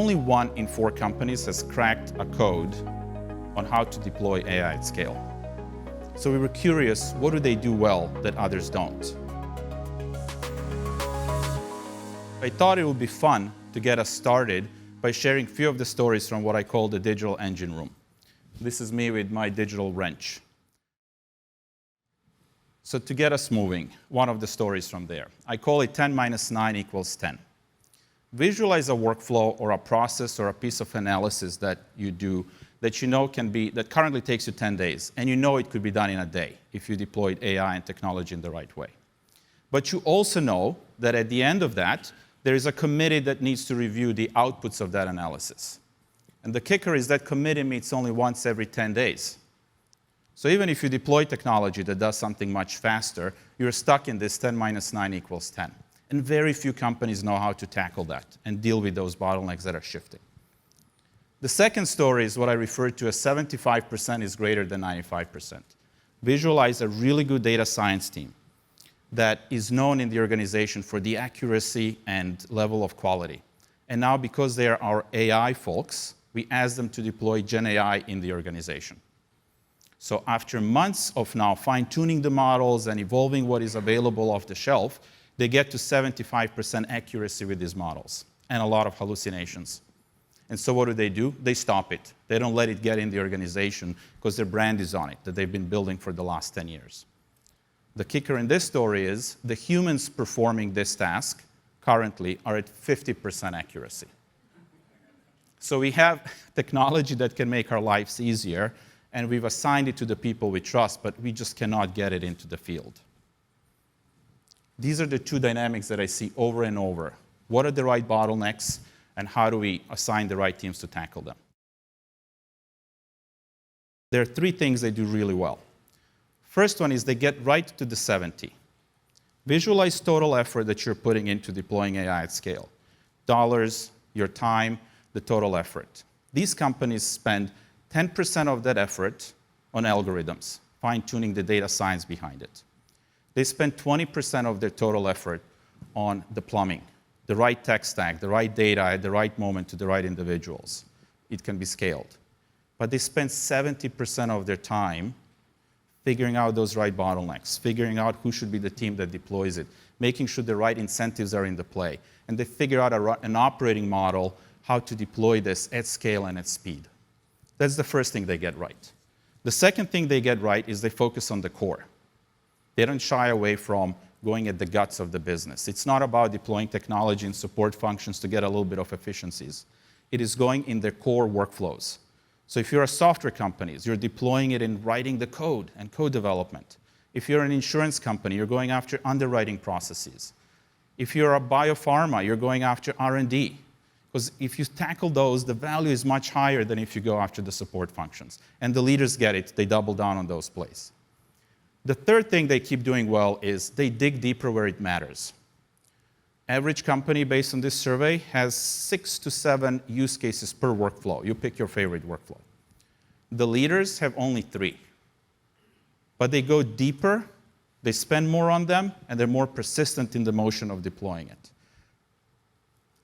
only 1 in 4 companies has cracked a code on how to deploy AI at scale. So we were curious, what do they do well that others don't? I thought it would be fun to get us started by sharing a few of the stories from what I call the digital engine room. This is me with my digital wrench. So to get us moving, one of the stories from there. I call it 10 minus 9 equals 10. Visualize a workflow or a process or a piece of analysis that you do that you know that currently takes you 10 days, and you know it could be done in a day if you deployed AI and technology in the right way. But you also know that at the end of that, there is a committee that needs to review the outputs of that analysis. And the kicker is that committee meets only once every 10 days. So even if you deploy technology that does something much faster, you're stuck in this 10 minus 9 equals 10. And very few companies know how to tackle that and deal with those bottlenecks that are shifting. The second story is what I refer to as 75% is greater than 95%. Visualize a really good data science team that is known in the organization for the accuracy and level of quality. And now, because they are our AI folks, we ask them to deploy Gen AI in the organization. So after months of now fine-tuning the models and evolving what is available off the shelf, they get to 75% accuracy with these models and a lot of hallucinations. And so what do? They stop it. They don't let it get in the organization because their brand is on it, that they've been building for the last 10 years. The kicker in this story is the humans performing this task currently are at 50% accuracy. So we have technology that can make our lives easier, and we've assigned it to the people we trust, but we just cannot get it into the field. These are the two dynamics that I see over and over. What are the right bottlenecks, and how do we assign the right teams to tackle them? There are 3 things they do really well. First one is they get right to the 70. Visualize total effort that you're putting into deploying AI at scale. Dollars, your time, the total effort. These companies spend 10% of that effort on algorithms, fine-tuning the data science behind it. They spend 20% of their total effort on the plumbing, the right tech stack, the right data at the right moment to the right individuals. It can be scaled. But they spend 70% of their time figuring out those right bottlenecks, figuring out who should be the team that deploys it, making sure the right incentives are in the play. And they figure out an operating model, how to deploy this at scale and at speed. That's the first thing they get right. The second thing they get right is they focus on the core. They don't shy away from going at the guts of the business. It's not about deploying technology and support functions to get a little bit of efficiencies. It is going in their core workflows. So if you're a software company, you're deploying it in writing the code and code development. If you're an insurance company, you're going after underwriting processes. If you're a biopharma, you're going after R&D. Because if you tackle those, the value is much higher than if you go after the support functions. And the leaders get it. They double down on those plays. The third thing they keep doing well is they dig deeper where it matters. Average company, based on this survey, has 6 to 7 use cases per workflow. You pick your favorite workflow. The leaders have only 3. But they go deeper, they spend more on them, and they're more persistent in the motion of deploying it.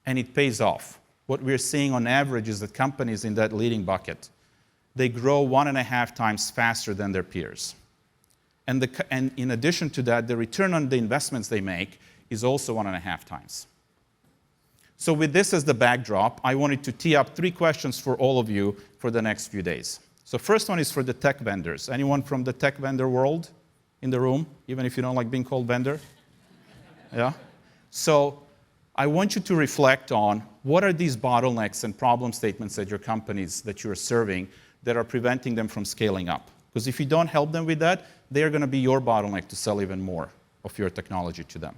And it pays off. What we're seeing on average is that companies in that leading bucket, they grow 1.5 times faster than their peers. And in addition to that, the return on the investments they make is also 1.5 times. So with this as the backdrop, I wanted to tee up 3 questions for all of you for the next few days. So first one is for the tech vendors. Anyone from the tech vendor world in the room, even if you don't like being called vendor? Yeah? So I want you to reflect on what are these bottlenecks and problem statements at your companies that you're serving that are preventing them from scaling up. Because if you don't help them with that, they're going to be your bottleneck to sell even more of your technology to them.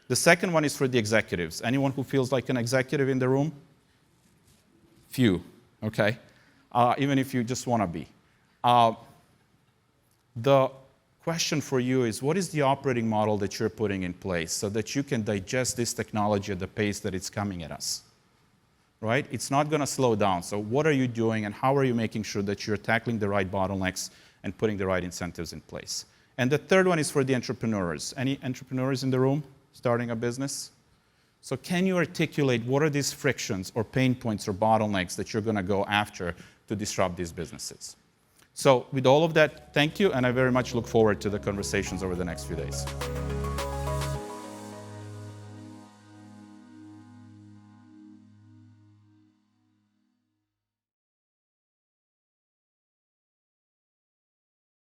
The second one is for the executives. Anyone who feels like an executive in the room? Few, okay? Even if you just want to be. The question for you is, what is the operating model that you're putting in place so that you can digest this technology at the pace that it's coming at us? Right? It's not going to slow down. So what are you doing, and how are you making sure that you're tackling the right bottlenecks and putting the right incentives in place? And the third one is for the entrepreneurs. Any entrepreneurs in the room starting a business? So can you articulate what are these frictions or pain points or bottlenecks that you're going to go after to disrupt these businesses? So with all of that, thank you, and I very much look forward to the conversations over the next few days.